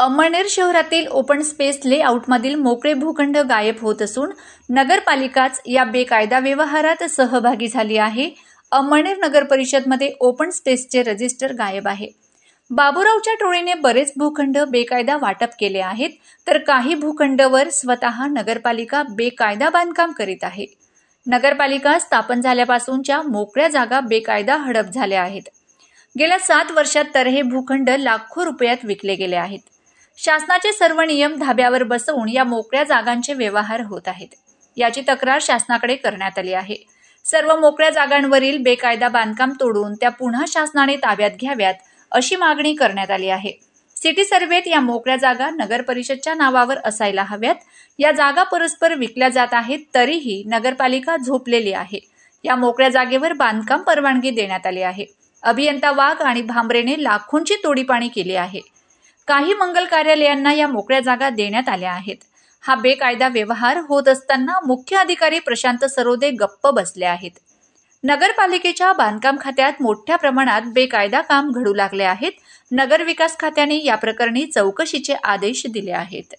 अंमळनेर शहरातील open space लेआउटमधील मोकळे भूखंड गायब होत असून नगरपालिकाच या बेकायदा व्यवहारात सहभागी झाली आहे। अंमळनेर नगर परिषदमध्ये ओपन स्पेसचे रजिस्टर गायब आहे। बाबूरावच्या टोळीने बरेच भूखंड बेकायदा वाटप केले आहेत, तर काही भूखंडवर स्वतः नगरपालिका बेकायदा बांधकाम करीत आहे। नगरपालिका स्थापन झाल्यापासूनच्या मोकळ्या जागा बेकायदा हडप झाल्या आहेत। गेल्या 7 वर्षात तर हे भूखंड लाखो रुपयात विकले गेले आहेत। शासनाचे सर्व नियम धाब्यावर बसवून या मोकळ्या जागांचे व्यवहार होत आहेत। याची तक्रार शासनाकडे करण्यात आली आहे। सर्व मोकळ्या जागांवरील बेकायदा बांधकाम तोडून त्या पुन्हा शासनाने ताब्यात घ्याव्यात अशी मागणी करण्यात आली आहे। सिटी सर्वेत या मोकळ्या जागा नगर परिषदच्या नावावर असायला हव्यात। या जागा परस्पर विकल्या जात आहेत, तरीही नगरपालिका झोपलेली आहे। या मोकळ्या जागेवर बांधकाम परवानगी देण्यात आली आहे। अभियंता वाघ आणि भांबरेने लाखोंची तोडीपाणी केली आहे। काही मंगल कार्यालयांना या मोकळ्या जागा देण्यात आल्या आहेत। हा बेकायदा व्यवहार होत असताना मुख्य अधिकारी प्रशांत सरोदे गप्प बसले आहेत। नगरपालिकेच्या बांधकाम खात्यात मोठ्या प्रमाणात बेकायदा काम घडू लागले आहेत। नगर विकास खात्याने या प्रकरणी चौकशीचे आदेश दिले आहेत।